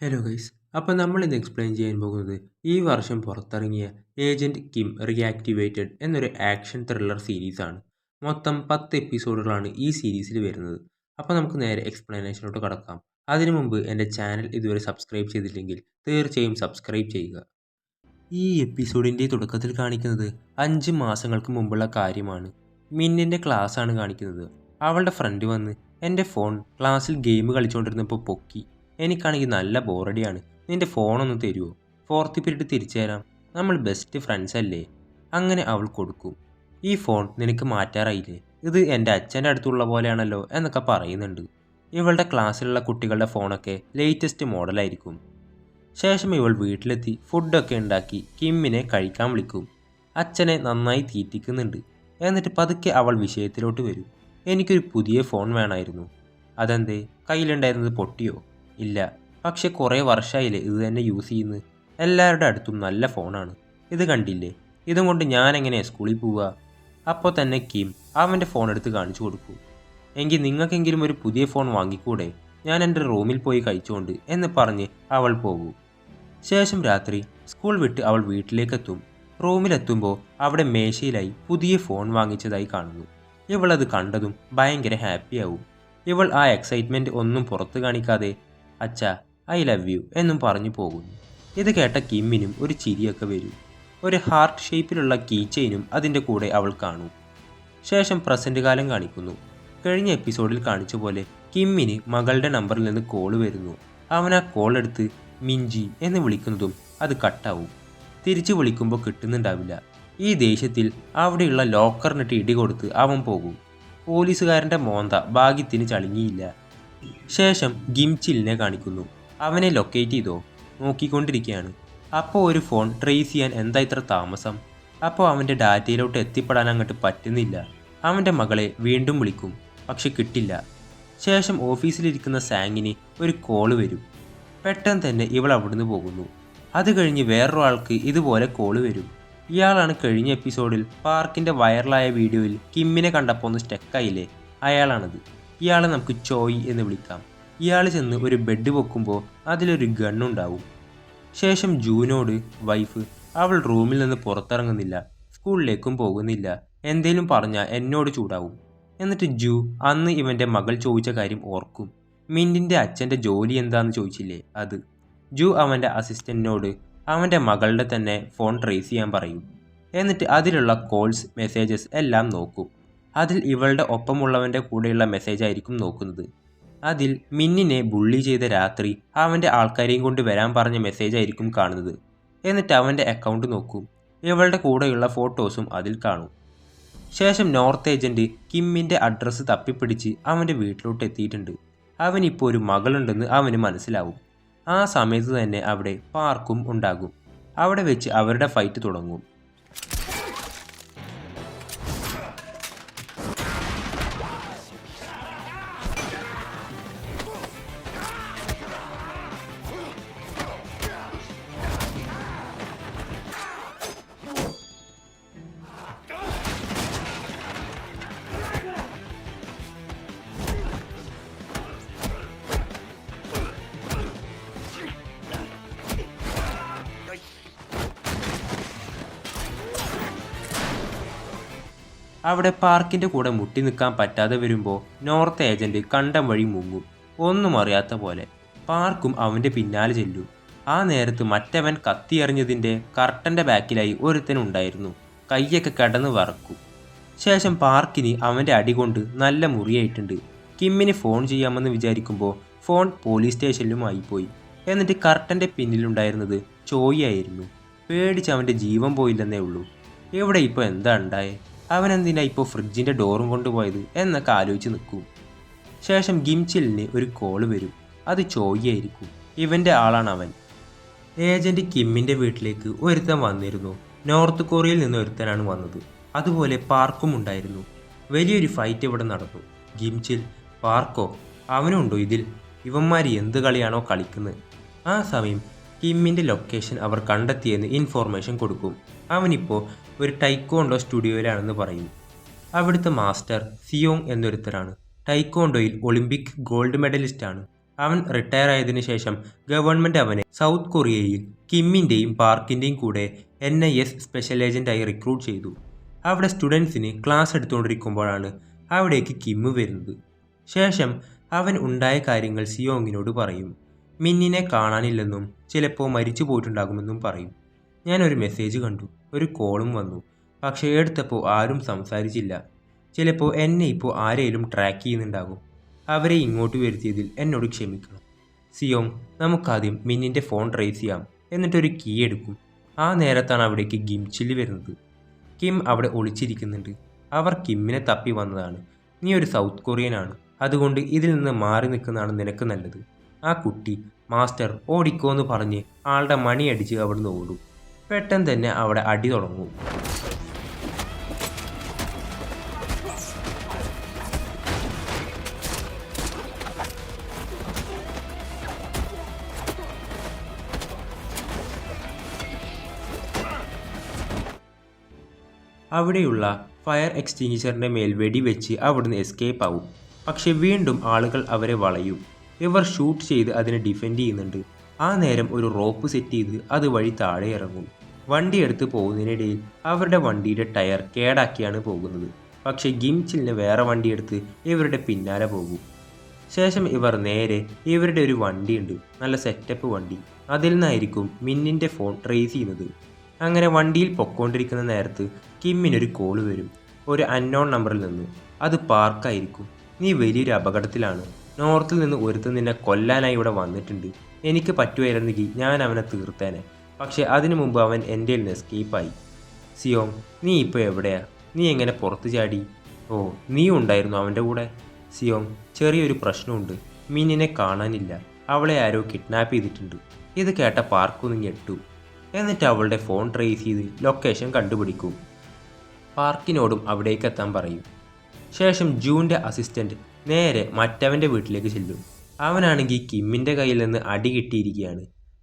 Hello guys. അപ്പോൾ നമ്മൾ ഇന്ന് എക്സ്പ്ലെയിൻ ചെയ്യാൻ പോകുന്നത് ഈ വർഷം പുറത്തിറങ്ങിയ ഏജന്റ് കിം റീആക്ടിവേറ്റഡ് എന്നൊരു ആക്ഷൻ ത്രില്ലർ സീരീസാണ്. മൊത്തം 10 എപ്പിസോഡുകളാണ് ഈ സീരീസിൽ വരുന്നത്. അപ്പോൾ നമുക്ക് നേരെ എക്സ്പ്ലനേഷനിലോട്ട് കടക്കാം. അതിനു മുമ്പ് എൻ്റെ ചാനൽ ഇതുവരെ സബ്സ്ക്രൈബ് ചെയ്തില്ലെങ്കിൽ തീർച്ചയായും സബ്സ്ക്രൈബ് ചെയ്യുക. ഈ എപ്പിസോഡിൻ്റെ തുടക്കത്തിൽ കാണിക്കുന്നത് 5 മാസങ്ങൾക്ക് മുമ്പുള്ള കാര്യമാണ്. മിന്നിൻ്റെ ക്ലാസ്സാണ് കാണിക്കുന്നത്. അവളുടെ ഫ്രണ്ട് വന്ന് എൻ്റെ ഫോൺ ക്ലാസ്സിൽ ഗെയിം കളിച്ചുകൊണ്ടിരുന്നപ്പോൾ പൊക്കി. എനിക്കാണെങ്കിൽ നല്ല ബോറടിയാണ്, നിൻ്റെ ഫോണൊന്ന് തരുമോ? 4th പീരീഡ് തിരിച്ചു തരാം, നമ്മൾ ബെസ്റ്റ് ഫ്രണ്ട്സ് അല്ലേ. അങ്ങനെ അവൾ കൊടുക്കും. ഈ ഫോൺ നിനക്ക് മാറ്റാറായില്ലേ, ഇത് എൻ്റെ അച്ഛൻ്റെ അടുത്തുള്ള പോലെയാണല്ലോ എന്നൊക്കെ പറയുന്നുണ്ട്. ഇവളുടെ ക്ലാസ്സിലുള്ള കുട്ടികളുടെ ഫോണൊക്കെ ലേറ്റസ്റ്റ് മോഡലായിരിക്കും. ശേഷം ഇവൾ വീട്ടിലെത്തി ഫുഡൊക്കെ ഉണ്ടാക്കി കിമ്മിനെ കഴിക്കാൻ വിളിക്കും. അച്ഛനെ നന്നായി തീറ്റിക്കുന്നുണ്ട്. എന്നിട്ട് പതുക്കെ അവൾ വിഷയത്തിലോട്ട് വരും. എനിക്കൊരു പുതിയ ഫോൺ വേണമായിരുന്നു. അതെന്തേ, കയ്യിലുണ്ടായിരുന്നത് പൊട്ടിയോ? ഇല്ല, പക്ഷെ കുറേ വർഷമായില്ലേ ഇത് തന്നെ യൂസ് ചെയ്യുന്നത്. എല്ലാവരുടെ അടുത്തും നല്ല ഫോണാണ്, ഇത് കണ്ടില്ലേ, ഇതും കൊണ്ട് ഞാൻ എങ്ങനെ സ്കൂളിൽ പോവുക? അപ്പോൾ തന്നെ കിം അവൻ്റെ ഫോൺ എടുത്ത് കാണിച്ചു കൊടുക്കും. എങ്കിൽ നിങ്ങൾക്കെങ്കിലും ഒരു പുതിയ ഫോൺ വാങ്ങിക്കൂടെ, ഞാൻ എൻ്റെ റൂമിൽ പോയി കഴിച്ചുകൊണ്ട് എന്ന് പറഞ്ഞ് അവൾ പോകും. ശേഷം രാത്രി സ്കൂൾ വിട്ട് അവൾ വീട്ടിലേക്കെത്തും. റൂമിലെത്തുമ്പോൾ അവിടെ മേശയിലായി പുതിയ ഫോൺ വാങ്ങിച്ചതായി കാണുന്നു. ഇവൾ അത് കണ്ടതും ഭയങ്കര ഹാപ്പിയാവും. ഇവൾ ആ എക്സൈറ്റ്മെൻറ്റ് ഒന്നും പുറത്ത് കാണിക്കാതെ അച്ഛാ ഐ ലവ് യു എന്നും പറഞ്ഞു പോകുന്നു. ഇത് കേട്ട കിമ്മിനും ഒരു ചിരിയൊക്കെ വരും. ഒരു ഹാർട്ട് ഷേപ്പിലുള്ള കീ ചെയിനും അതിൻ്റെ കൂടെ അവൾ കാണും. ശേഷം പ്രസൻറ്റ് കാലം കാണിക്കുന്നു. കഴിഞ്ഞ എപ്പിസോഡിൽ കാണിച്ച പോലെ കിമ്മിന് മകളുടെ നമ്പറിൽ നിന്ന് കോള് വരുന്നു. അവൻ ആ കോൾ എടുത്ത് മിഞ്ചി എന്ന് വിളിക്കുന്നതും അത് കട്ടാവും. തിരിച്ചു വിളിക്കുമ്പോൾ കിട്ടുന്നുണ്ടാവില്ല. ഈ ദേഷ്യത്തിൽ അവിടെയുള്ള ലോക്കറിനിട്ട് ഇടി കൊടുത്ത് അവൻ പോകും. പോലീസുകാരൻ്റെ മോന്ത ഭാഗ്യത്തിന് ചളിങ്ങിയില്ല. ശേഷം ഗിംചിലിനെ കാണിക്കുന്നു. അവനെ ലൊക്കേറ്റ് ചെയ്തോ, നോക്കിക്കൊണ്ടിരിക്കുകയാണ്. അപ്പോൾ ഒരു ഫോൺ ട്രേസ് ചെയ്യാൻ എന്താ ഇത്ര താമസം? അപ്പോൾ അവൻ്റെ ഡാറ്റയിലോട്ട് എത്തിപ്പെടാൻ അങ്ങോട്ട് പറ്റുന്നില്ല. അവൻ്റെ മകളെ വീണ്ടും വിളിക്കും, പക്ഷെ കിട്ടില്ല. ശേഷം ഓഫീസിലിരിക്കുന്ന സാങ്ങിന് ഒരു കോള് വരും. പെട്ടെന്ന് തന്നെ ഇവൾ അവിടുന്ന് പോകുന്നു. അത് കഴിഞ്ഞ് വേറൊരാൾക്ക് ഇതുപോലെ കോള് വരും. ഇയാളാണ് കഴിഞ്ഞ എപ്പിസോഡിൽ പാർക്കിൻ്റെ വൈറലായ വീഡിയോയിൽ കിമ്മിനെ കണ്ടപ്പോൾ ഒന്ന് സ്റ്റക്കായില്ലേ, അയാളാണത്. ഇയാളെ നമുക്ക് ചോയ് എന്ന് വിളിക്കാം. ഇയാൾ ചെന്ന് ഒരു ബെഡ് പൊക്കുമ്പോൾ അതിലൊരു ഗണ്ണുണ്ടാവും. ശേഷം ജൂനോട് വൈഫ് അവൾ റൂമിൽ നിന്ന് പുറത്തിറങ്ങുന്നില്ല, സ്കൂളിലേക്കും പോകുന്നില്ല, എന്തേലും പറഞ്ഞാൽ എന്നോട് ചൂടാവും. എന്നിട്ട് ജൂ അന്ന് ഇവൻ്റെ മകൾ ചോദിച്ച കാര്യം ഓർക്കും. മിന്നിൻ്റെ അച്ഛൻ്റെ ജോലി എന്താണെന്ന് ചോദിച്ചില്ലേ, അത്. ജൂ അവൻ്റെ അസിസ്റ്റൻറ്റിനോട് അവൻ്റെ മകളുടെ തന്നെ ഫോൺ ട്രേസ് ചെയ്യാൻ പറയും. എന്നിട്ട് അതിലുള്ള കോൾസ് മെസ്സേജസ് എല്ലാം നോക്കും. അതിൽ ഇവളുടെ ഒപ്പമുള്ളവൻ്റെ കൂടെയുള്ള മെസ്സേജ് ആയിരിക്കും നോക്കുന്നത്. അതിൽ മിന്നിനെ ബുള്ളി ചെയ്ത രാത്രി അവൻ്റെ ആൾക്കാരെയും കൊണ്ട് വരാൻ പറഞ്ഞ മെസ്സേജ് ആയിരിക്കും കാണുന്നത്. എന്നിട്ട് അവൻ്റെ അക്കൗണ്ട് നോക്കും. ഇവളുടെ കൂടെയുള്ള ഫോട്ടോസും അതിൽ കാണും. ശേഷം നോർത്ത് ഏജൻറ്റ് കിമ്മിൻ്റെ അഡ്രസ്സ് തപ്പിപ്പിടിച്ച് അവൻ്റെ വീട്ടിലോട്ട് എത്തിയിട്ടുണ്ട്. അവനിപ്പോൾ ഒരു മകളുണ്ടെന്ന് അവന് മനസ്സിലാവും. ആ സമയത്ത് തന്നെ അവിടെ പാർക്കും ഉണ്ടാകും. അവിടെ വെച്ച് അവരുടെ ഫൈറ്റ് തുടങ്ങും. അവിടെ പാർക്കിൻ്റെ കൂടെ മുട്ടി നിൽക്കാൻ പറ്റാതെ വരുമ്പോൾ നോർത്ത് ഏജൻറ്റ് കണ്ടം വഴി മുങ്ങും, ഒന്നും അറിയാത്ത പോലെ. പാർക്കും അവൻ്റെ പിന്നാലെ ചെല്ലും. ആ നേരത്ത് മറ്റവൻ കത്തിയെറിഞ്ഞതിൻ്റെ കർട്ടൻ്റെ ബാക്കിലായി ഒരുത്തനുണ്ടായിരുന്നു. കയ്യൊക്കെ കിടന്ന് വറക്കും. ശേഷം പാർക്കിന് അവൻ്റെ അടി കൊണ്ട് നല്ല മുറിയായിട്ടുണ്ട്. കിമ്മിന് ഫോൺ ചെയ്യാമെന്ന് വിചാരിക്കുമ്പോൾ ഫോൺ പോലീസ് സ്റ്റേഷനിലുമായി പോയി. എന്നിട്ട് കർട്ടൻ്റെ പിന്നിലുണ്ടായിരുന്നത് ചോയ് ആയിരുന്നു. പേടിച്ച് അവൻ്റെ ജീവൻ പോയില്ലെന്നേ ഉള്ളൂ. ഇവിടെ ഇപ്പോൾ എന്താ ഉണ്ടായേ, അവനെന്തിനാ ഇപ്പോൾ ഫ്രിഡ്ജിൻ്റെ ഡോറും കൊണ്ടുപോയത് എന്നൊക്കെ ആലോചിച്ച് നിൽക്കും. ശേഷം ഗിംചിലിന് ഒരു കോള് വരും. അത് ചോയ് ആയിരിക്കും. ഇവൻ്റെ ആളാണ് അവൻ. ഏജൻറ്റ് കിമ്മിൻ്റെ വീട്ടിലേക്ക് ഒരുത്തൻ വന്നിരുന്നു. നോർത്ത് കൊറിയയിൽ നിന്ന് ഒരുത്തനാണ് വന്നത്. അതുപോലെ പാർക്കും ഉണ്ടായിരുന്നു. വലിയൊരു ഫൈറ്റ് ഇവിടെ നടന്നു. ഗിംചിൽ പാർക്കോ, അവനുണ്ടോ ഇതിൽ? ഇവന്മാർ എന്ത് കളിയാണോ കളിക്കുന്നത്? ആ സമയം കിമ്മിൻ്റെ ലൊക്കേഷൻ അവർ കണ്ടെത്തിയെന്ന് ഇൻഫോർമേഷൻ കൊടുക്കും. അവനിപ്പോൾ ഒരു ടൈക്കോണ്ടോ സ്റ്റുഡിയോയിലാണെന്ന് പറയും. അവിടുത്തെ മാസ്റ്റർ സിയോങ് എന്നൊരുത്തരാണ്. ടൈക്കോണ്ടോയിൽ ഒളിമ്പിക് ഗോൾഡ് മെഡലിസ്റ്റാണ്. അവൻ റിട്ടയർ ആയതിനു ശേഷം ഗവൺമെൻറ് അവനെ സൗത്ത് കൊറിയയിൽ കിമ്മിൻ്റെയും പാർക്കിൻ്റെയും കൂടെ NIS സ്പെഷ്യൽ ഏജൻ്റായി റിക്രൂട്ട് ചെയ്തു. അവിടെ സ്റ്റുഡൻസിന് ക്ലാസ് എടുത്തുകൊണ്ടിരിക്കുമ്പോഴാണ് അവിടേക്ക് കിമ്മ് വരുന്നത്. ശേഷം അവൻ ഉണ്ടായ കാര്യങ്ങൾ സിയോങ്ങിനോട് പറയും. മിന്നിനെ കാണാനില്ലെന്നും ചിലപ്പോൾ മരിച്ചു പോയിട്ടുണ്ടാകുമെന്നും പറയും. ഞാനൊരു മെസ്സേജ് കണ്ടു, ഒരു കോളും വന്നു, പക്ഷേ എടുത്തപ്പോൾ ആരും സംസാരിച്ചില്ല. ചിലപ്പോൾ എന്നെ ഇപ്പോൾ ആരെയും ട്രാക്ക് ചെയ്യുന്നുണ്ടാകും. അവരെ ഇങ്ങോട്ട് വരുത്തിയതിൽ എന്നോട് ക്ഷമിക്കണം. സിയോങ്, നമുക്കാദ്യം മിന്നിൻ്റെ ഫോൺ ട്രേസ് ചെയ്യാം, എന്നിട്ടൊരു കീ എടുക്കും. ആ നേരത്താണ് അവിടേക്ക് ഗിംചിൽ വരുന്നത്. കിം അവിടെ ഒളിച്ചിരിക്കുന്നുണ്ട്. അവർ കിമ്മിനെ തപ്പി വന്നതാണ്. നീ ഒരു സൗത്ത് കൊറിയനാണ്, അതുകൊണ്ട് ഇതിൽ നിന്ന് മാറി നിൽക്കുന്നതാണ് നിനക്ക് നല്ലത്. ആ കുട്ടി മാസ്റ്റർ ഓടിക്കോ എന്ന് പറഞ്ഞ് ആളുടെ മണിയടിച്ച് അവിടുന്ന് ഓടും. പെട്ടെന്ന് തന്നെ അവിടെ അടി തുടങ്ങും. അവിടെയുള്ള ഫയർ എക്സ്റ്റിങ്ഷറിൻ്റെ മേൽ വെടിവെച്ച് അവിടുന്ന് എസ്കേപ്പ് ആവും. പക്ഷെ വീണ്ടും ആളുകൾ അവരെ വളയും. ഇവർ ഷൂട്ട് ചെയ്ത് അതിനെ ഡിഫെൻഡ് ചെയ്യുന്നുണ്ട്. ആ നേരം ഒരു റോപ്പ് സെറ്റ് ചെയ്ത് അതുവഴി താഴെ ഇറങ്ങും. വണ്ടി എടുത്ത് പോകുന്നതിനിടയിൽ അവരുടെ വണ്ടിയുടെ ടയർ കേടാക്കിയാണ് പോകുന്നത്. പക്ഷെ ഗിംചിലിന് വേറെ വണ്ടിയെടുത്ത് ഇവരുടെ പിന്നാലെ പോകും. ശേഷം ഇവർ നേരെ ഇവരുടെ ഒരു വണ്ടിയുണ്ട്, നല്ല സെറ്റപ്പ് വണ്ടി, അതിൽ നിന്നായിരിക്കും മിന്നിൻ്റെ ഫോൺ ട്രേസ് ചെയ്യുന്നത്. അങ്ങനെ വണ്ടിയിൽ പൊക്കോണ്ടിരിക്കുന്ന നേരത്ത് കിമ്മിനൊരു കോള് വരും, ഒരു അൺനോൺ നമ്പറിൽ നിന്ന്. അത് പാർക്കായിരിക്കും. നീ വലിയൊരു അപകടത്തിലാണ്. നോർത്തിൽ നിന്ന് ഒരുത്തൻ നിന്നെ കൊല്ലാനായി ഇവിടെ വന്നിട്ടുണ്ട്. എനിക്ക് പറ്റുമായിരുന്നെങ്കിൽ ഞാൻ അവനെ തീർത്തേനെ, പക്ഷെ അതിനു മുമ്പ് അവൻ എൻ്റെ നിന്ന് എസ്കേപ്പായി. സിയോങ്, നീ ഇപ്പോൾ എവിടെയാ? നീ എങ്ങനെ പുറത്തു ചാടി? ഓ, നീ ഉണ്ടായിരുന്നു അവൻ്റെ കൂടെ? സിയോങ്, ചെറിയൊരു പ്രശ്നമുണ്ട്. മിന്നിനെ കാണാനില്ല. അവളെ ആരോ കിഡ്നാപ്പ് ചെയ്തിട്ടുണ്ട്. ഇത് കേട്ട പാർക്കൊന്ന് ഞെട്ടു. എന്നിട്ട് അവളുടെ ഫോൺ ട്രേസ് ചെയ്ത് ലൊക്കേഷൻ കണ്ടുപിടിക്കും. പാർക്കിനോടും അവിടേക്ക് എത്താൻ പറയും. ശേഷം ജൂൻ്റെ അസിസ്റ്റൻറ്റ് നേരെ മറ്റവൻ്റെ വീട്ടിലേക്ക് ചെല്ലും. അവനാണെങ്കിൽ കിമ്മിൻ്റെ കയ്യിൽ നിന്ന് അടി കിട്ടിയിരിക്കുകയാണ്.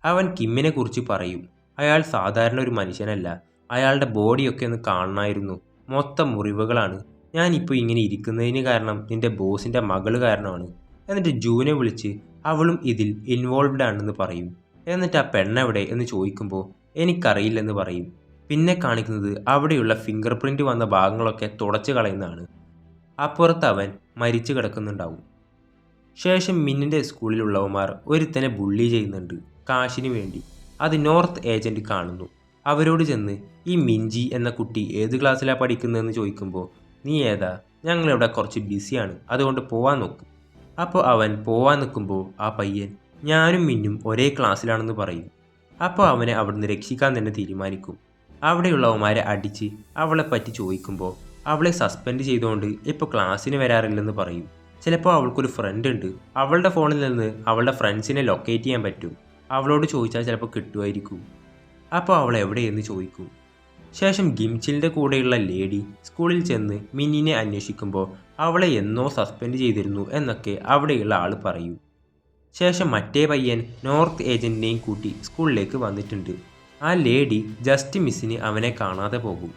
അവൻ കിമ്മിനെ കുറിച്ച് പറയും. അയാൾ സാധാരണ ഒരു മനുഷ്യനല്ല. അയാളുടെ ബോഡിയൊക്കെ ഒന്ന് കാണണമായിരുന്നു. മൊത്തം മുറിവുകളാണ്. ഞാനിപ്പോൾ ഇങ്ങനെ ഇരിക്കുന്നതിന് കാരണം നിൻ്റെ ബോസിൻ്റെ മകള് കാരണമാണ്. എന്നിട്ട് ജൂനെ വിളിച്ച് അവളും ഇതിൽ ഇൻവോൾവ്ഡ് ആണെന്ന് പറയും. എന്നിട്ട് ആ പെണ്ണെവിടെ എന്ന് ചോദിക്കുമ്പോൾ എനിക്കറിയില്ലെന്ന് പറയും. പിന്നെ കാണിക്കുന്നത് അവിടെയുള്ള ഫിംഗർ പ്രിൻ്റ് വന്ന ഭാഗങ്ങളൊക്കെ തുടച്ചു കളയുന്നതാണ്. അപ്പുറത്ത് അവൻ മരിച്ചു കിടക്കുന്നുണ്ടാവും. ശേഷം മിന്നിൻ്റെ സ്കൂളിലുള്ളവന്മാർ ഒരുത്തനെ ബുള്ളി ചെയ്യുന്നുണ്ട് കാശിന് വേണ്ടി. അത് നോർത്ത് ഏജൻറ്റ് കാണുന്നു. അവരോട് ചെന്ന് ഈ മിഞ്ചി എന്ന കുട്ടി ഏത് ക്ലാസ്സിലാണ് പഠിക്കുന്നതെന്ന് ചോദിക്കുമ്പോൾ നീ ഏതാ? ഞങ്ങളിവിടെ കുറച്ച് ബിസിയാണ്, അതുകൊണ്ട് പോവാൻ നോക്കും. അപ്പോൾ അവൻ പോവാൻ നിൽക്കുമ്പോൾ ആ പയ്യൻ ഞാനും മിന്നും ഒരേ ക്ലാസ്സിലാണെന്ന് പറയും. അപ്പോൾ അവനെ അവിടുന്ന് രക്ഷിക്കാൻ തന്നെ തീരുമാനിക്കും. അവിടെയുള്ളവന്മാരെ അടിച്ച് അവളെപ്പറ്റി ചോദിക്കുമ്പോൾ അവളെ സസ്പെൻഡ് ചെയ്തുകൊണ്ട് ഇപ്പോൾ ക്ലാസ്സിന് വരാറില്ലെന്ന് പറയും. ചിലപ്പോൾ അവൾക്കൊരു ഫ്രണ്ട് ഉണ്ട്. അവളുടെ ഫോണിൽ നിന്ന് അവളുടെ ഫ്രണ്ട്സിനെ ലൊക്കേറ്റ് ചെയ്യാൻ പറ്റും. അവളോട് ചോദിച്ചാൽ ചിലപ്പോൾ കിട്ടുമായിരിക്കും. അപ്പോൾ അവൾ എവിടെയെന്ന് ചോദിക്കും. ശേഷം ഗിംചിലിൻ്റെ കൂടെയുള്ള ലേഡി സ്കൂളിൽ ചെന്ന് മിന്നിനെ അന്വേഷിക്കുമ്പോൾ അവളെ എന്നോ സസ്പെൻഡ് ചെയ്തിരുന്നു എന്നൊക്കെ അവിടെയുള്ള ആൾ പറയും. ശേഷം മറ്റേ പയ്യൻ നോർത്ത് ഏജൻറ്റിനെയും കൂട്ടി സ്കൂളിലേക്ക് വന്നിട്ടുണ്ട്. ആ ലേഡി ജസ്റ്റ് മിസ്സിന് അവനെ കാണാതെ പോകും.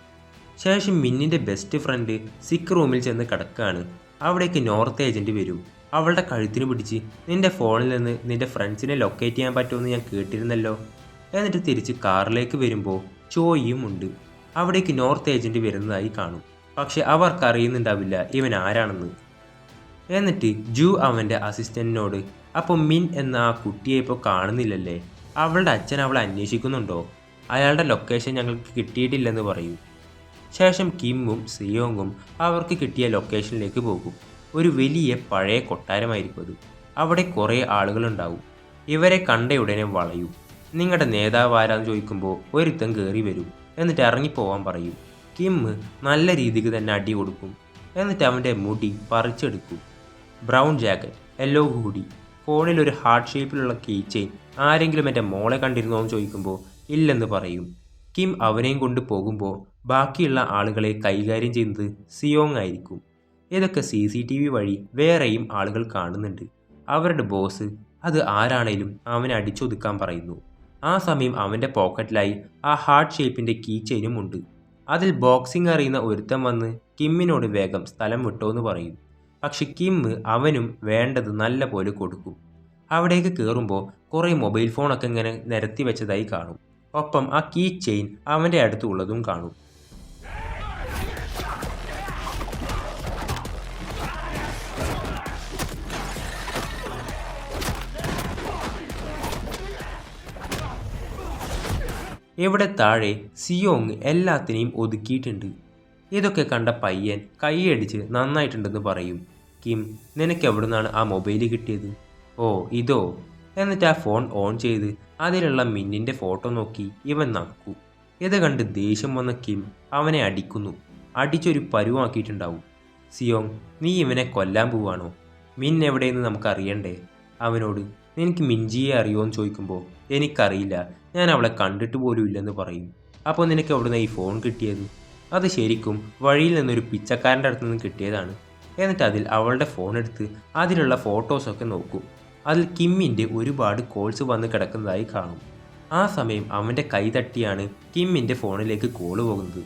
ശേഷം മിന്നിൻ്റെ ബെസ്റ്റ് ഫ്രണ്ട് സിക്ക് റൂമിൽ ചെന്ന് കിടക്കുകയാണ്. അവിടേക്ക് നോർത്ത് ഏജൻറ്റ് വരും. അവളുടെ കഴുത്തിന് പിടിച്ച് നിൻ്റെ ഫോണിൽ നിന്ന് നിൻ്റെ ഫ്രണ്ട്സിനെ ലൊക്കേറ്റ് ചെയ്യാൻ പറ്റുമെന്ന് ഞാൻ കേട്ടിരുന്നല്ലോ. എന്നിട്ട് തിരിച്ച് കാറിലേക്ക് വരുമ്പോൾ ചോയിയും ഉണ്ട്. അവിടേക്ക് നോർത്ത് ഏജൻറ്റ് വരുന്നതായി കാണും. പക്ഷെ അവർക്കറിയുന്നുണ്ടാവില്ല ഇവൻ ആരാണെന്ന്. എന്നിട്ട് ജൂ അവൻ്റെ അസിസ്റ്റൻറ്റിനോട് അപ്പോൾ മിൻ എന്ന ആ കുട്ടിയെ ഇപ്പോൾ കാണുന്നില്ലല്ലേ, അവളുടെ അച്ഛൻ അവളെ അന്വേഷിക്കുന്നുണ്ടോ? അയാളുടെ ലൊക്കേഷൻ ഞങ്ങൾക്ക് കിട്ടിയിട്ടില്ലെന്ന് പറയും. ശേഷം കിമ്മും സിയോങ്ങും അവർക്ക് കിട്ടിയ ലൊക്കേഷനിലേക്ക് പോകും. ഒരു വലിയ പഴയ കൊട്ടാരമായിരിക്കും അത്. അവിടെ കുറേ ആളുകളുണ്ടാവും. ഇവരെ കണ്ടയുടനെ വളയും. നിങ്ങളുടെ നേതാവ് ആരാന്ന് ചോദിക്കുമ്പോൾ ഒരുത്തൻ കയറി വരും. എന്നിട്ട് ഇറങ്ങിപ്പോവാൻ പറയും. കിമ്മ് നല്ല രീതിക്ക് തന്നെ അടി കൊടുക്കും. എന്നിട്ട് അവൻ്റെ മുടി പറിച്ചെടുക്കും. ബ്രൗൺ ജാക്കറ്റ്, യെല്ലോ ഹൂഡി, ഫോണിൽ ഒരു ഹാർട്ട് ഷേപ്പിലുള്ള കീ ചെയിൻ. ആരെങ്കിലും എൻ്റെ മോളെ കണ്ടിരുന്നോ എന്ന് ചോദിക്കുമ്പോൾ ഇല്ലെന്ന് പറയും. കിം അവനെയും കൊണ്ട് പോകുമ്പോൾ ബാക്കിയുള്ള ആളുകളെ കൈകാര്യം ചെയ്യുന്നത് സിയോങ് ആയിരിക്കും. ഇതൊക്കെ CCTV വഴി വേറെയും ആളുകൾ കാണുന്നുണ്ട്. അവരുടെ ബോസ് അത് ആരാണേലും അവനെ അടിച്ചൊതുക്കാൻ പറയുന്നു. ആ സമയം അവൻ്റെ പോക്കറ്റിലായി ആ ഹാർട്ട് ഷേപ്പിൻ്റെ കീ ചെയിനും ഉണ്ട്. അതിൽ ബോക്സിംഗ് അറിയുന്ന ഒരുത്തൻ വന്ന് കിമ്മിനോട് വേഗം സ്ഥലം വിട്ടോന്ന് പറയും. പക്ഷെ കിമ്മ് അവനും വേണ്ടത് നല്ല പോലെ കൊടുക്കും. അവിടേക്ക് കയറുമ്പോൾ കുറേ മൊബൈൽ ഫോണൊക്കെ ഇങ്ങനെ നിരത്തി വെച്ചതായി കാണും. ഒപ്പം ആ കീ ചെയിൻ അവൻ്റെ അടുത്തുള്ളതും കാണും. ഇവിടെ താഴെ സിയോങ് എല്ലാത്തിനെയും ഒതുക്കിയിട്ടുണ്ട്. ഇതൊക്കെ കണ്ട പയ്യൻ കൈയടിച്ച് നന്നായിട്ടുണ്ടെന്ന് പറയും. കിം, നിനക്ക് എവിടുന്നാണ് ആ മൊബൈൽ കിട്ടിയത്? ഓ ഇതോ? എന്നിട്ട് ആ ഫോൺ ഓൺ ചെയ്ത് അതിലുള്ള മിന്നിൻ്റെ ഫോട്ടോ നോക്കി ഇവൻ നക്കു. ഇത് കണ്ട് ദേഷ്യം വന്ന കിം അവനെ അടിക്കുന്നു. അടിച്ചൊരു പരുവാക്കിയിട്ടുണ്ടാവും. സിയോങ്, നീ ഇവനെ കൊല്ലാൻ പോവാണോ? മിൻ എവിടെയെന്ന് നമുക്കറിയണ്ടേ? അവനോട് നിനക്ക് മിൻജിയെ അറിയുമോയെന്ന് ചോദിക്കുമ്പോൾ എനിക്കറിയില്ല, ഞാൻ അവളെ കണ്ടിട്ട് പോലും ഇല്ലെന്ന് പറയും. അപ്പോൾ നിനക്ക് എവിടുന്ന ഈ ഫോൺ കിട്ടിയത്? അത് ശരിക്കും വഴിയിൽ നിന്നൊരു പിച്ചക്കാരൻ്റെ അടുത്ത് നിന്ന് കിട്ടിയതാണ്. എന്നിട്ട് അതിൽ അവളുടെ ഫോൺ എടുത്ത് അതിലുള്ള ഫോട്ടോസൊക്കെ നോക്കും. അതിൽ കിമ്മിൻ്റെ ഒരുപാട് കോൾസ് വന്ന് കിടക്കുന്നതായി കാണും. ആ സമയം അവൻ്റെ കൈ തട്ടിയാണ് കിമ്മിൻ്റെ ഫോണിലേക്ക് കോള് പോകുന്നത്.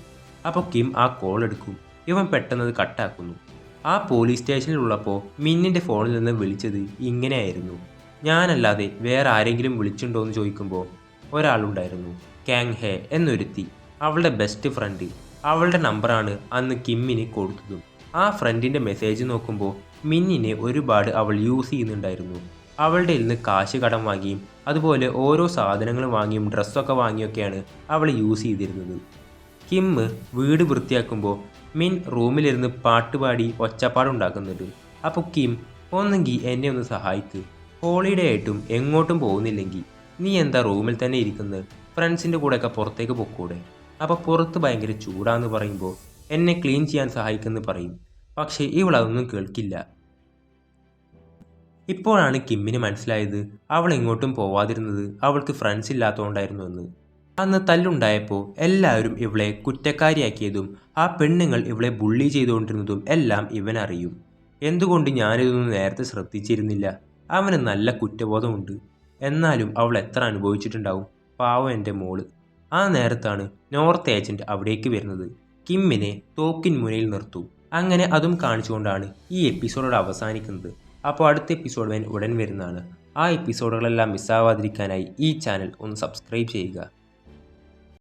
അപ്പോൾ കിം ആ കോൾ എടുക്കും. ഇവൻ പെട്ടെന്നത് കട്ടാക്കുന്നു. ആ പോലീസ് സ്റ്റേഷനിലുള്ളപ്പോൾ മിന്നിൻ്റെ ഫോണിൽ നിന്ന് വിളിച്ചത് ഇങ്ങനെയായിരുന്നു. ഞാനല്ലാതെ വേറെ ആരെങ്കിലും വിളിച്ചിട്ടുണ്ടോ എന്ന് ചോദിക്കുമ്പോൾ ഒരാളുണ്ടായിരുന്നു, കാങ് ഹെ എന്നൊരുത്തി, അവളുടെ ബെസ്റ്റ് ഫ്രണ്ട്. അവളുടെ നമ്പറാണ് അന്ന് കിമ്മിന് കൊടുത്തതും. ആ ഫ്രണ്ടിൻ്റെ മെസ്സേജ് നോക്കുമ്പോൾ മിന്നിനെ ഒരുപാട് അവൾ യൂസ് ചെയ്യുന്നുണ്ടായിരുന്നു. അവളുടെ നിന്ന് കാശ് കടം വാങ്ങിയും അതുപോലെ ഓരോ സാധനങ്ങൾ വാങ്ങിയും ഡ്രസ്സൊക്കെ വാങ്ങിയൊക്കെയാണ് അവൾ യൂസ് ചെയ്തിരുന്നത്. കിം വീട് വൃത്തിയാക്കുമ്പോൾ മിൻ റൂമിലിരുന്ന് പാട്ടുപാടി ഒച്ചപ്പാടുണ്ടാക്കുന്നുണ്ട്. അപ്പോൾ കിം, ഒന്നെങ്കിൽ എന്നെ ഒന്ന് സഹായിക്ക്, ഹോളിഡേ ആയിട്ടും എങ്ങോട്ടും പോകുന്നില്ലെങ്കിൽ നീ എന്താ റൂമിൽ തന്നെ ഇരിക്കുന്നത്? ഫ്രണ്ട്സിൻ്റെ കൂടെയൊക്കെ പുറത്തേക്ക് പൊക്കൂടെ? അപ്പോൾ പുറത്ത് ഭയങ്കര ചൂടാന്ന് പറയുമ്പോൾ എന്നെ ക്ലീൻ ചെയ്യാൻ സഹായിക്കുമെന്ന് പറയും. പക്ഷേ ഇവളതൊന്നും കേൾക്കില്ല. ഇപ്പോഴാണ് കിമ്മിന് മനസ്സിലായത് അവൾ എങ്ങോട്ടും പോവാതിരുന്നത് അവൾക്ക് ഫ്രണ്ട്സ് ഇല്ലാത്തതുകൊണ്ടായിരുന്നു എന്ന്. അന്ന് തല്ലുണ്ടായപ്പോൾ എല്ലാവരും ഇവളെ കുറ്റക്കാരിയാക്കിയതും ആ പെണ്ണുങ്ങൾ ഇവളെ ബുള്ളി ചെയ്തുകൊണ്ടിരുന്നതും എല്ലാം ഇവനറിയും. എന്തുകൊണ്ട് ഞാനിതൊന്നും നേരത്തെ ശ്രദ്ധിച്ചിരുന്നില്ല? അവന് നല്ല കുറ്റബോധമുണ്ട്. എന്നാലും അവൾ എത്ര അനുഭവിച്ചിട്ടുണ്ടാവും, പാവം എൻ്റെ മോള്. ആ നേരത്താണ് നോർത്ത് ഏജൻറ്റ് അവിടേക്ക് വരുന്നത്. കിമ്മിനെ തോക്കിൻ മുനയിൽ നിർത്തും. അങ്ങനെ അതും കാണിച്ചുകൊണ്ടാണ് ഈ എപ്പിസോഡ് അവസാനിക്കുന്നത്. അപ്പോൾ അടുത്ത എപ്പിസോഡ് ഉടൻ വരുന്നതാണ്. ആ എപ്പിസോഡുകളെല്ലാം മിസ്സാവാതിരിക്കാനായി ഈ ചാനൽ ഒന്ന് സബ്സ്ക്രൈബ് ചെയ്യുക.